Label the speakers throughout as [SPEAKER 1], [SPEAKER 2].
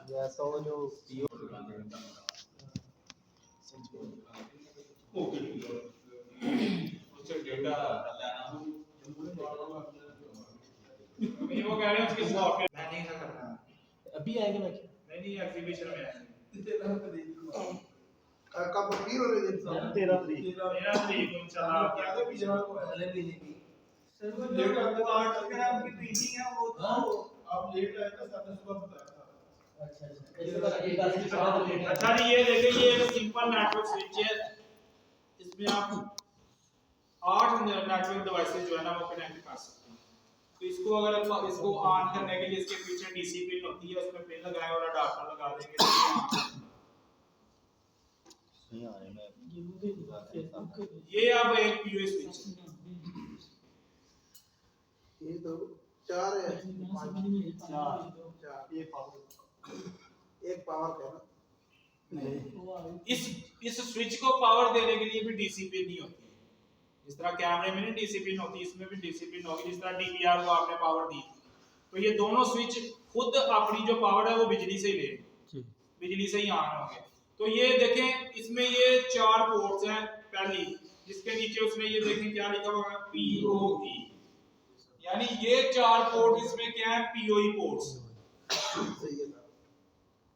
[SPEAKER 1] जैसा वो जो पीओ
[SPEAKER 2] उससे डेटा नहीं वो कह रहे हैं उसके सॉफ्टवेयर मैं नहीं था करना
[SPEAKER 1] अभी आएगा ना
[SPEAKER 2] नहीं एग्जीबिशन में आएंगे
[SPEAKER 3] कब पीर हो रहे दिन
[SPEAKER 1] 13 तारीख
[SPEAKER 2] इंशाल्लाह क्या तो पिछला को पहले भी नहीं सर वो लेट आपको 8 अगर आपकी मीटिंग है वो तो आप लेट आए तो साढ़े सुबह बताया था अच्छा जी ये देखिए ये एक सिंपल नेटवर्क स्विच है इसमें आप 8 नेटवर्क डिवाइसेस जो है ना वो कनेक्ट कर सकते हैं तो इसको अगर आप इसको ऑन करने के लिए इसके पीछे डीसी पिन होती है उसमें पिन लगाएं और अडाप्टर लगा देंगे
[SPEAKER 1] नहीं आ रहे मैं
[SPEAKER 2] ये अब एक पीओ स्विच
[SPEAKER 3] ये तो 4 है
[SPEAKER 1] 4
[SPEAKER 3] एक पावर का ना
[SPEAKER 2] इस स्विच को पावर देने के लिए भी डीसी पिन नहीं होती है जिस तरह कैमरे में नहीं डीसी पिन होती इसमें भी डीसी पिन होगी जिस तरह डीवीआर को आपने पावर दी तो ये दोनों स्विच खुद अपनी जो पावर है वो बिजली से ही ले बिजली से ही ऑन होंगे तो ये देखें इसमें ये 4 पोर्ट्स हैं पहली जिसके नीचे उसने ये देखें क्या लिखा हुआ है पीओई यानी ये 4 पोर्ट इसमें क्या है पीओई पोर्ट्स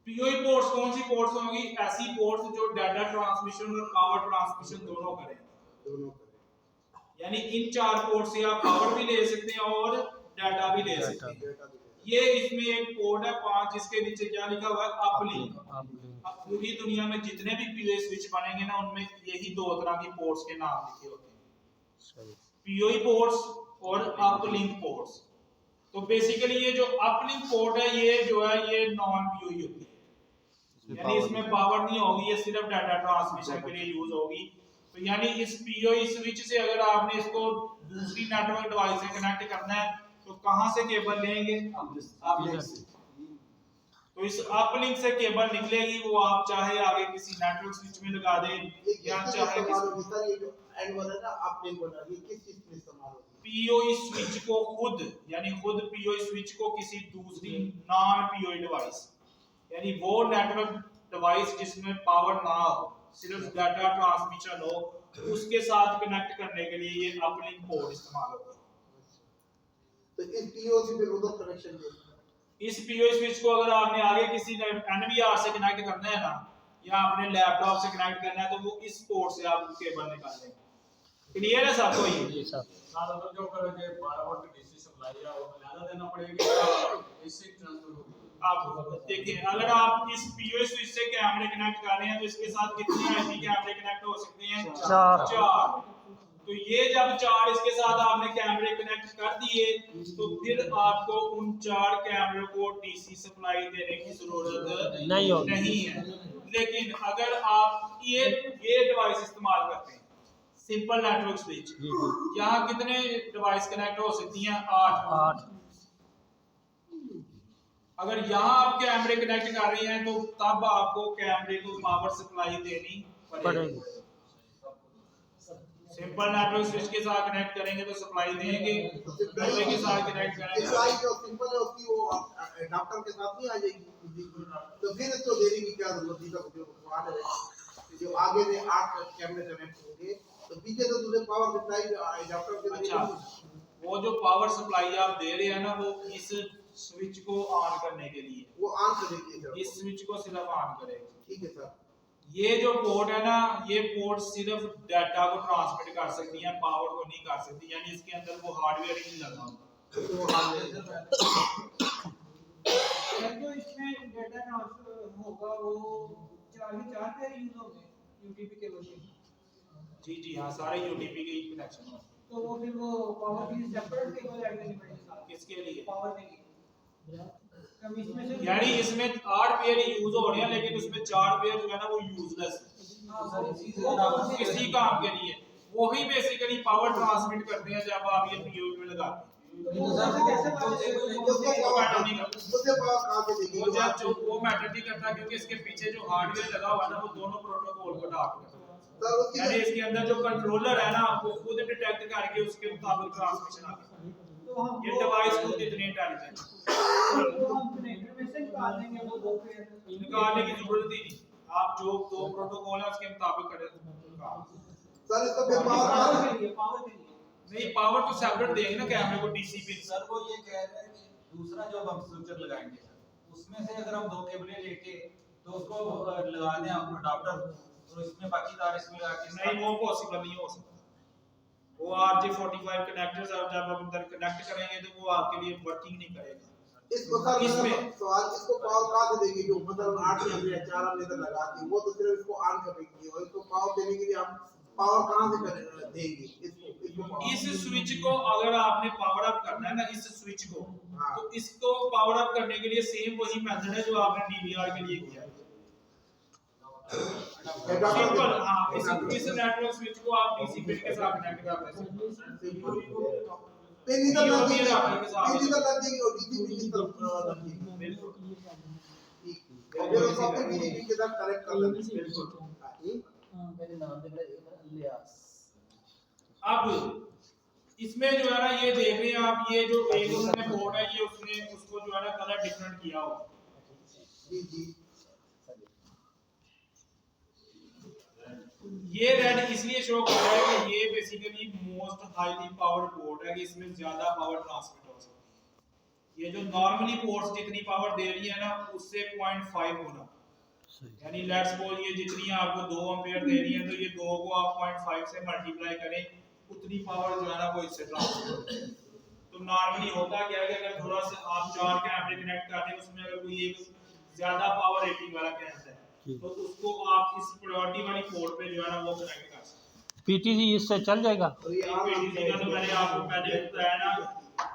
[SPEAKER 2] पीओई पोर्ट्स कौन सी पोर्ट्स होंगी ऐसी पोर्ट्स जो डाटा ट्रांसमिशन और पावर ट्रांसमिशन दोनों करें यानी इन 4 पोर्ट से आप पावर भी ले सकते हैं और डाटा भी ले सकते हैं ये इसमें एक पोर्ट है 5 जिसके नीचे क्या लिखा हुआ है अपलिंक अब पूरी दुनिया में जितने भी पीओई स्विच बनेंगे ना उनमें यही 2 तरह की पोर्ट्स के नाम लिखे होते हैं पीओई पोर्ट्स और अपलिंक पोर्ट्स तो बेसिकली ये जो अपलिंक पोर्ट है ये जो है ये नॉन पीओई होती है यानी इसमें पावर नहीं होगी ये सिर्फ डाटा ट्रांसमिशन के लिए यूज होगी तो यानी इस पीओई स्विच से अगर आपने इसको दूसरी नेटवर्क डिवाइस से कनेक्ट करना है तो कहां से केबल लेंगे तो इस अपलिंक से केबल निकलेगी वो आप चाहे आगे किसी नेटवर्क स्विच में लगा दें या चाहे
[SPEAKER 3] ये जो एंड वाला ना अपलिंक वाला ये किस चीज में इस्तेमाल होता है
[SPEAKER 2] पीओई स्विच को खुद यानी खुद पीओई स्विच को किसी दूसरी नॉन पीओई डिवाइस यानी वो नेटवर्क डिवाइस जिसमें पावर ना हो सिर्फ डाटा ट्रांसमिशन हो उसके साथ कनेक्ट करने के लिए ये अपलिंक पोर्ट इस्तेमाल होता है
[SPEAKER 3] तो इस पीओ से फिर उधर कनेक्शन है
[SPEAKER 2] इस पीओई स्विच को अगर आपने आगे किसी एनवीआर से कनेक्ट करना है ना या अपने लैपटॉप से कनेक्ट करना है तो वो इस पोर्ट से आप केबल निकालेंगे क्लियर है सबको ये
[SPEAKER 4] सारा तो जो करोगे 12 वोल्ट डीसी सप्लाई है वो ज्यादा देना पड़ेगा इससे ट्रांसफर होगी
[SPEAKER 2] आप देखिए अगर आप इस पीओई स्विच से कैमरे कनेक्ट कर रहे हैं तो इसके साथ कितने आईपी कैमरे कनेक्ट हो सकते हैं 4 तो ये जब 4 इसके साथ आपने कैमरे कनेक्ट कर दिए तो फिर आपको उन 4 कैमरे को डीसी सप्लाई देने की जरूरत नहीं है लेकिन अगर आप ये डिवाइस इस्तेमाल करते हैं सिंपल नेटवर्क स्विच यहाँ कितने डिवाइस कनेक्ट हो सकती हैं 8 अगर यहाँ आप कैमरे कनेक्ट कर रहे हैं तो तब आपको कैमरे को पावर सप्लाई देनी पड़ेगी सिंपल नेटवर्क स्विच के साथ कनेक्ट करेंगे तो सप्लाई देंगे कैमरे के साथ कनेक्ट करेंगे
[SPEAKER 3] सप्लाई जो सिंपल है उसकी वो अडॉप्टर के साथ नहीं आ जाएगी तो फिर इसको देने की क्या जरूरत है जो मान रहे जो आगे से 8 कैमरे कनेक्ट होंगे तो पीछे तो तुझे पावर सप्लाई अडॉप्टर के
[SPEAKER 2] अच्छा वो जो पावर सप्लाई आप दे रहे हैं ना वो इस स्विच को ऑन करने के लिए
[SPEAKER 3] वो ऑन करेगी
[SPEAKER 2] इस स्विच को सिर्फ ऑन करेगी
[SPEAKER 3] ठीक है सर
[SPEAKER 2] ये जो पोर्ट है ना ये पोर्ट सिर्फ डाटा को ट्रांसमिट कर सकती है पावर को नहीं कर सकती यानी इसके अंदर वो हार्डवेयर ही नहीं लगा
[SPEAKER 5] जो इसमें डाटा ट्रांसफर होगा वो 4 पे यूज होंगे यूटीपी केबल के
[SPEAKER 2] जी हाँ सारे यूटीपी के कनेक्शन
[SPEAKER 5] तो वो फिर वो पावर की सेपरेट केबल ऐड करनी पड़ेगी
[SPEAKER 2] किसके लिए
[SPEAKER 5] पावर के लिए हम इसमें से
[SPEAKER 2] यानी इसमें 8 पेयर यूज हो रहे हैं लेकिन उसमें 4 पेयर जो है ना वो यूजलेस है किसी काम के लिए वही बेसिकली पावर ट्रांसमिट करते हैं जब आप ये पीओई में लगाते हैं वो मैटर नहीं करता क्योंकि इसके पीछे जो हार्डवेयर लगा हुआ है ना वो दोनों प्रोटोकॉल को अडॉप्ट करता है
[SPEAKER 3] सर उसकी
[SPEAKER 2] यानी इसके अंदर जो कंट्रोलर है ना वो खुद डिटेक्ट करके उसके मुताबिक ट्रांसमिशन आता है।
[SPEAKER 5] तो हम
[SPEAKER 2] ये डिवाइस खुद इतनी इंटेलिजेंट
[SPEAKER 5] वो हम कनेक्टर में से निकाल देंगे वो दो पेयर
[SPEAKER 2] निकालने की जरूरत ही नहीं, आप जो दो प्रोटोकॉल है उसके मुताबिक करें काम।
[SPEAKER 3] सर इसको फिर पावर
[SPEAKER 5] पावर के लिए
[SPEAKER 2] नहीं पावर तो सेपरेट देंगे ना कैमरे को डीसी पिन।
[SPEAKER 4] सर वो ये कह रहे हैं कि दूसरा जो हम फ्यूचर लगाएंगे सर उसमें से अगर हम दो केबलें लेके तो उसको लगा दें आप अडाप्टर तो इसमें बाकी तार इसमें लगा के
[SPEAKER 2] नहीं वो पॉसिबल नहीं हो सकता। वो RJ45 कनेक्टर्स आप जब आप अंदर कनेक्ट करेंगे तो वो आपके लिए वर्किंग नहीं करेगा।
[SPEAKER 3] इसको सर
[SPEAKER 2] इसमें
[SPEAKER 3] सवाल इसको पावर कहाँ से देंगे जो मतलब 8 एम्पीयर 4 एम्पीयर लगाती है वो तो सिर्फ इसको ऑन करेंगे और इसको पावर देने के लिए हम पावर कहाँ से देंगे इसको power?
[SPEAKER 2] इस स्विच को अगर आपने पावर अप करना है ना इस स्विच को
[SPEAKER 3] हाँ।
[SPEAKER 2] तो इसको पावर अप करने के लिए सेम वही मेथड है जो आपने DVR के लिए किया है। सिंपल हाँ इस नेटवर्क स्विच को आप डीसी पिन के साथ कनेक्ट कर सकते हैं।
[SPEAKER 3] पिन इधर लग
[SPEAKER 2] ये
[SPEAKER 3] जाएगी
[SPEAKER 2] आपके साथ
[SPEAKER 3] पिन इधर लग जाएगी और डीसी पिन इस तरफ लग जाएगी
[SPEAKER 2] बिल्कुल
[SPEAKER 3] ठीक और फिर उसको अपने डीसी के साथ कनेक्ट कर लेंगे
[SPEAKER 2] बिल्कुल।
[SPEAKER 1] मेरे नाम दे बड़ा इलियास।
[SPEAKER 2] अब इसमें जो है ना ये देख रहे हैं आप ये जो एक उन्होंने बोर्ड है ये उसने उसको जो है ना कलर डिफरेंट किया हुआ।
[SPEAKER 3] जी जी
[SPEAKER 2] ये रेड इसलिए शो कर रहा है कि ये basically most highly powered port है कि इसमें ज्यादा पावर ट्रांसमिट हो सकती है। ये जो नॉर्मली पोर्ट्स जितनी पावर दे रही है ना उससे 0.5 गुना, यानी लेट्स सपोज ये जितनी आपको 2 एम्पीयर दे रही है तो ये 2 को आप 0.5 से मल्टीप्लाई करें उतनी पावर जो है ना वो इससे ट्रांसमिट होती है। तो नॉर्मली होता क्या है कि अगर थोड़ा सा आप 4 कैमरे कनेक्ट कर रहे हैं उसमें अगर कोई एक ज्यादा पावर रेटिंग वाला कैमरा है तो उसको आप इस प्रायोरिटी वाली पोर्ट पे जो है ना वो कनेक्ट कर सकते हैं।
[SPEAKER 6] पीटीसी इससे चल जाएगा।
[SPEAKER 3] और ये आम
[SPEAKER 2] पीटीसी का तो मैंने आपको पहले बताया ना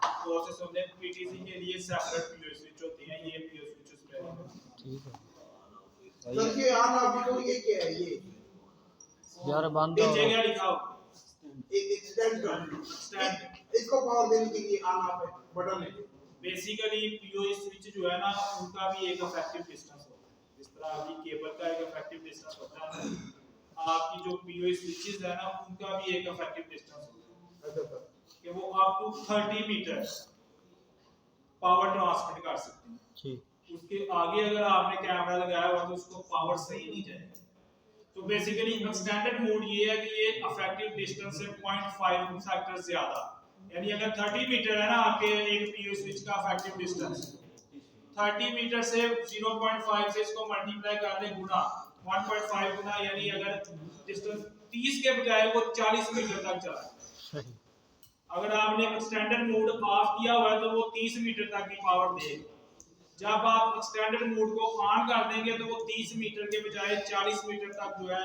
[SPEAKER 2] प्रोसेस होते हैं। पीटीसी के लिए सेपरेट पीओ स्विच होती हैं, ये पीओ स्विच उस पे
[SPEAKER 6] ठीक है
[SPEAKER 3] सर ये आम आप को ये क्या है ये
[SPEAKER 6] यार बंद
[SPEAKER 2] नीचे क्या लिखा हो
[SPEAKER 3] एक स्टैंड
[SPEAKER 2] स्टैंड।
[SPEAKER 3] इसको पावर देने के लिए आम आप बटन है
[SPEAKER 2] बेसिकली पीओ स्विच जो है ना उनका भी एक इफेक्टिव डिस्टेंस होता है। जिस तरह आपकी केबल का एक इफेक्टिव डिस्टेंस होता है आपकी जो पीओ स्विचेस है ना उनका भी एक इफेक्टिव डिस्टेंस होता है
[SPEAKER 3] अच्छा सर
[SPEAKER 2] कि वो up to 30 metre power transmit कर सकते हैं।
[SPEAKER 6] ठीक
[SPEAKER 2] उसके आगे अगर आपने कैमरा लगाया हुआ तो उसको पावर सही नहीं जाएगी। तो बेसिकली स्टैंडर्ड मोड ये है कि ये इफेक्टिव डिस्टेंस से 0.5 फैक्टर ज्यादा, यानी अगर 30 मीटर है ना आपके एक पीओ स्विच का इफेक्टिव डिस्टेंस 30 मीटर से 0.5 से इसको मल्टीप्लाई कर दें गुना 1.5 गुना, यानी अगर डिस्टेंस 30 के बजाय वो 40 मीटर तक चला है। अगर आपने स्टैंडर्ड मोड ऑफ किया हुआ है तो वो 30 मीटर तक की पावर देगा। जब आप स्टैंडर्ड मोड को ऑन कर देंगे तो वो 30 मीटर के बजाय 40 मीटर तक जो है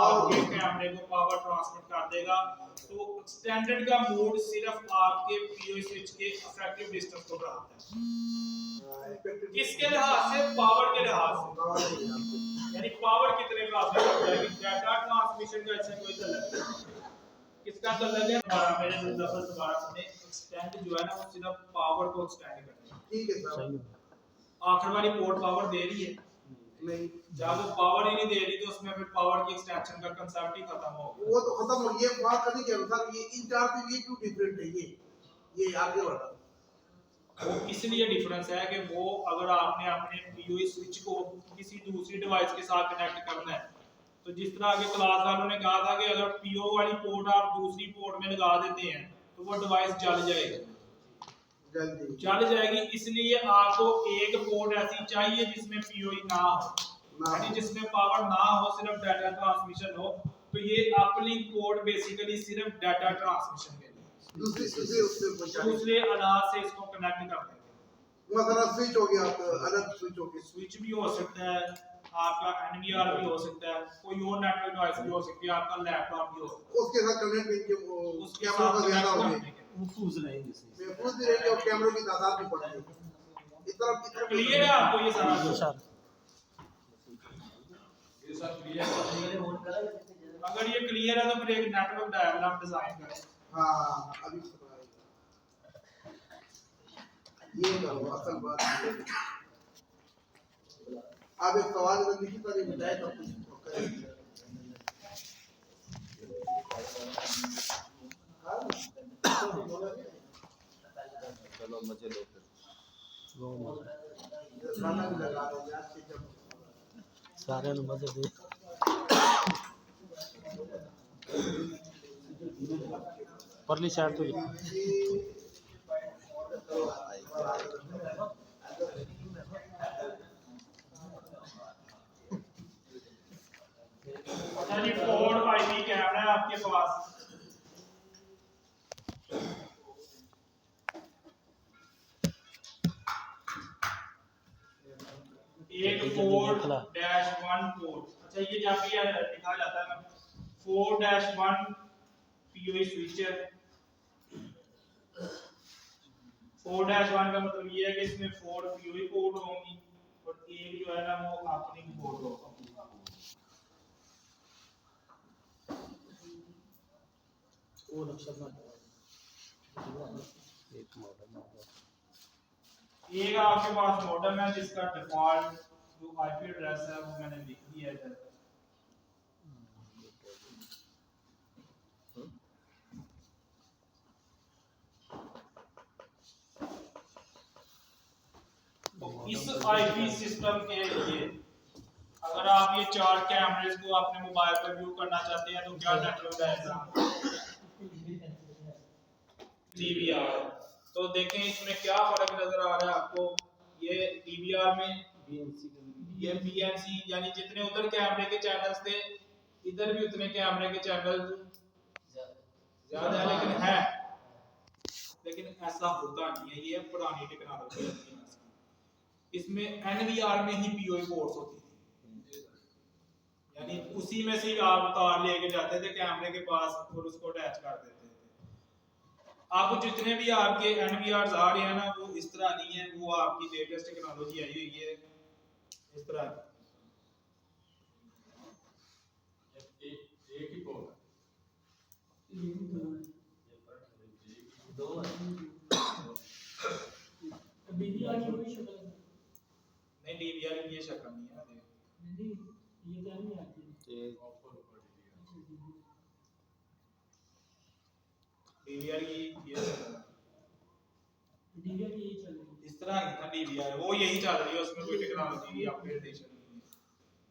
[SPEAKER 2] आपके कैमरे को पावर ट्रांसमिट कर देगा। तो स्टैंडर्ड का मोड सिर्फ आपके पीओ स्विच के इफेक्टिव डिस्टेंस को बढ़ाता है। किसके लिहाज से? पावर के लिहाज से, यानी पावर कितने ट्रांसमिट हो जाएगी। डाटा ट्रांसमिशन का इससे कोई तल्लुक नहीं। किसका तल्लुक है? हमारा मेरे लफ्ज दोबारा सुने, एक्सटेंड जो है ना वो सिर्फ पावर को एक्सटेंड करता है।
[SPEAKER 3] ठीक है सर
[SPEAKER 2] आखिर वाली पोर्ट पावर दे रही है
[SPEAKER 3] नहीं
[SPEAKER 2] जब वो पावर ही नहीं दे रही तो उसमें फिर पावर की एक्सटेंशन का कांसेप्ट ही खत्म हो गया।
[SPEAKER 3] वो तो खत्म हो ये बात करने के अनुसार ये इन चार से ये क्यों डिफरेंट है ये आगे बढ़ा
[SPEAKER 2] वो इसलिए डिफरेंस है कि वो अगर आपने अपने पीओ स्विच को किसी दूसरी डिवाइस के साथ कनेक्ट करना है तो जिस तरह आगे क्लास वालों ने कहा था कि अगर पीओ वाली पोर्ट आप दूसरी पोर्ट में लगा देते हैं तो वो डिवाइस जल जाएगी
[SPEAKER 3] जल्दी
[SPEAKER 2] चल जाएगी। इसलिए आपको एक पोर्ट ऐसी चाहिए जिसमें पीओ ना हो, यानी जिसमें पावर ना हो, सिर्फ डाटा ट्रांसमिशन हो। तो ये अपलिंक पोर्ट बेसिकली सिर्फ डाटा ट्रांसमिशन के लिए दूसरे अनाज से इसको कनेक्ट कर देंगे।
[SPEAKER 3] मतलब स्विच हो गया अलग स्विच हो गया
[SPEAKER 2] स्विच भी हो सकता है आपका एनवीआर भी हो सकता है, कोई और नेटवर्क डिवाइस भी हो सकती है, आपका लैपटॉप भी हो सकता है।
[SPEAKER 3] उसके साथ कनेक्ट करके वो
[SPEAKER 2] उसके
[SPEAKER 3] कैमरा का
[SPEAKER 2] साथ
[SPEAKER 3] ज्यादा हो
[SPEAKER 2] connect
[SPEAKER 3] गया
[SPEAKER 2] करने के।
[SPEAKER 1] महफूज रहेंगे सही।
[SPEAKER 3] महफूज भी रहेंगे और कैमरों की तादाद भी बढ़ेगी। इतना
[SPEAKER 2] क्लियर है आपको ये सारा?
[SPEAKER 6] ये सर
[SPEAKER 4] ये सब क्लियर
[SPEAKER 2] अगर ये क्लियर है तो फिर एक नेटवर्क डायग्राम डिजाइन करें।
[SPEAKER 3] हाँ अभी ये करो असल बात आप एक सवाल अगर लिखित तौर में बताए तो कुछ करें।
[SPEAKER 7] मजे लो फिर।
[SPEAKER 3] खाना भी लगा रहे हैं आज से जब
[SPEAKER 6] सारे ने मजे दे। परली साइड तो
[SPEAKER 2] अच्छा जी 4 IP कैमरा है आपके पास। एक 4-1 पोर्ट, अच्छा ये जहाँ पे लिखा जाता है 4-1 POE स्विच है। 4-1 का मतलब ये है कि इसमें 4 POE पोर्ट होंगी और एक जो है ना वो अपलिंक पोर्ट होगा।
[SPEAKER 1] वो नक्शा बना
[SPEAKER 6] एक मॉडल
[SPEAKER 2] एक आपके पास मॉडल है जिसका डिफॉल्ट जो IP एड्रेस है वो मैंने लिख दिया है इधर। तो इस IP सिस्टम के लिए अगर आप ये 4 कैमरेज को अपने मोबाइल पर व्यू करना चाहते हैं तो क्या नेटवर्क आएगा? DVR। तो देखें इसमें क्या फर्क नजर आ रहा है आपको। ये DVR में ये BNC यानी जितने उधर कैमरे के चैनल्स थे इधर भी उतने कैमरे के चैनल ज्यादा है, लेकिन ऐसा होता नहीं है। ये पुरानी टेक्नोलॉजी है। इसमें NVR में ही POE पोर्ट्स होती थी, यानी उसी में से ही आप तार लेके जाते थे कैमरे के पास और उसको अटैच कर देते थे। अब जितने भी आपके NVRs आ रहे हैं ना वो इस तरह नहीं है, वो आपकी लेटेस्ट टेक्नोलॉजी आई हुई है इस तरह।
[SPEAKER 7] एक ही पोर्ट
[SPEAKER 5] DVR की कोई शक्ल
[SPEAKER 2] नहीं, DVR की ये शक्ल नहीं है।
[SPEAKER 5] नहीं, ये क्या नहीं आती
[SPEAKER 2] DVR की ये शक्ल है।
[SPEAKER 5] DVR की यही चल रही है।
[SPEAKER 2] इस तरह नहीं था DVR, वो यही चल रही है, उसमें कोई टेक्नोलॉजी की अपग्रेडेशन नहीं है।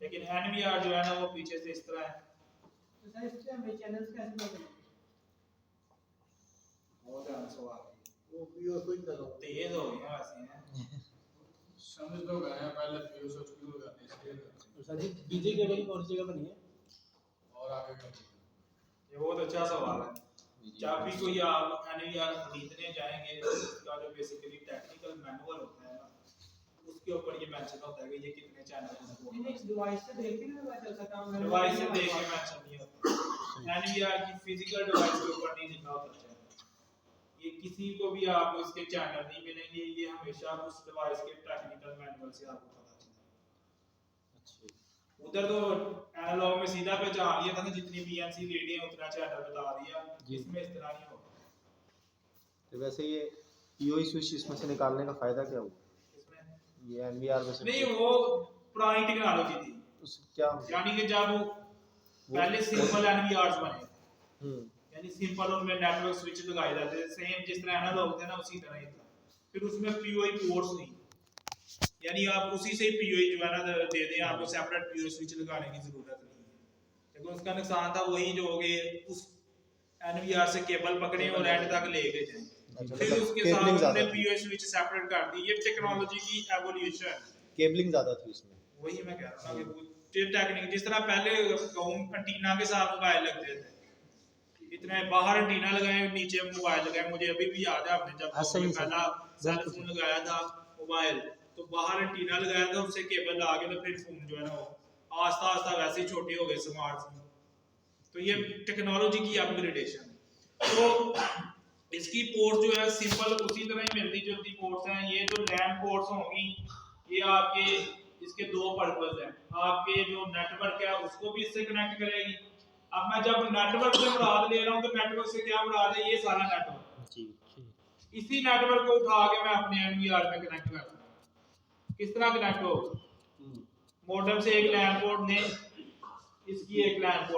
[SPEAKER 2] लेकिन NVR जो है ना वो पीछे से इस तरह है।
[SPEAKER 5] तो सर इससे हमें चैनल्स कैसे मिलेंगे?
[SPEAKER 2] बहुत ध्यान से सवाल है।
[SPEAKER 3] वो पीओ स्विच लगा
[SPEAKER 2] तेज हो गए वैसे हैं।
[SPEAKER 7] समझ लोग आए हैं पहले पीओ स्विच क्यों लगाते हैं इसलिए
[SPEAKER 1] तो सर जी डीजे केबल कौन सी जगह बनी है?
[SPEAKER 7] और आगे का
[SPEAKER 2] ये बहुत अच्छा सवाल है। जब भी कोई आप NVR खरीदने जाएंगे उसका जो बेसिकली टेक्निकल मैनुअल होता है ना उसके ऊपर ये मेंशन होता है कि ये कितने चैनल हैं।
[SPEAKER 5] नहीं, डिवाइस से देख के ना पता चल सकता है।
[SPEAKER 2] डिवाइस से देख के मेंशन नहीं होता। NVR की फिजिकल डिवाइस के ऊपर नहीं लिखा होता चैनल। ये किसी को भी आपको इसके चैनल नहीं मिलेंगे, ये हमेशा उस डिवाइस के टेक्निकल मैनुअल से आपको पता चलेगा। अच्छा, उधर तो एनालॉग में सीधा पहचान लिया था ना, जितनी BNC लेडी है उतना चैनल बता दिया। इसमें इस तरह नहीं होगा।
[SPEAKER 7] तो वैसे ये पीओई स्विच इसमें से निकालने का फायदा क्या हुआ?
[SPEAKER 2] इसमें
[SPEAKER 7] ये एनवीआर में से
[SPEAKER 2] नहीं, वो पुरानी टेक्नोलॉजी थी।
[SPEAKER 7] उस क्या
[SPEAKER 2] यानी कि जब पहले सिंपल NVRs बने यानी सिंपल उनमें नेटवर्क स्विच लगाए जाते थे, सेम जिस तरह एनालॉग थे ना उसी तरह ही था। फिर उसमें POE पोर्ट्स नहीं, यानी आप उसी से POE जो है ना दे दें, आपको सेपरेट POE स्विच लगाने की जरूरत नहीं है। लेकिन उसका नुकसान था वही जो हो गए उस NVR से केबल पकड़े और एंड तक लेके जाएं। फिर उसके साथ हमने POE स्विच सेपरेट कर दी। ये टेक्नोलॉजी की एवोल्यूशन,
[SPEAKER 7] केबलिंग ज्यादा थी इसमें।
[SPEAKER 2] वही मैं कह रहा हूं कि टेक्निक जिस तरह पहले एंटीना के साथ मोबाइल लगते थे, इतने बाहर एंटीना लगाए नीचे मोबाइल लगाए। मुझे अभी भी याद है आपने जब पहला सेल फोन लगाया था मोबाइल तो बाहर एंटीना लगाया था, उससे केबल आ गया तो फिर फोन जो है ना वो आस्ता आस्ता वैसे ही छोटे हो गए स्मार्टफोन। तो ये टेक्नोलॉजी की अपग्रेडेशन। तो इसकी पोर्ट जो है सिंपल उसी तरह ही मिलती जुलती पोर्ट्स हैं। ये जो लैन पोर्ट्स होंगी ये आपके इसके दो पर्पस हैं। आपके जो नेटवर्क है उसको भी इससे कनेक्ट करेगी। अब मैं जब नेटवर्क से मुराद ले रहा हूं तो नेटवर्क से क्या मुराद है? ये सारा नेटवर्क।
[SPEAKER 6] जी
[SPEAKER 2] इसी नेटवर्क को उठा के मैं अपने NVR में कनेक्ट करता हूं। किस तरह कनेक्ट होगा? मॉडेम से एक लैन पोर्ट ने इसकी एक लैन पोर्ट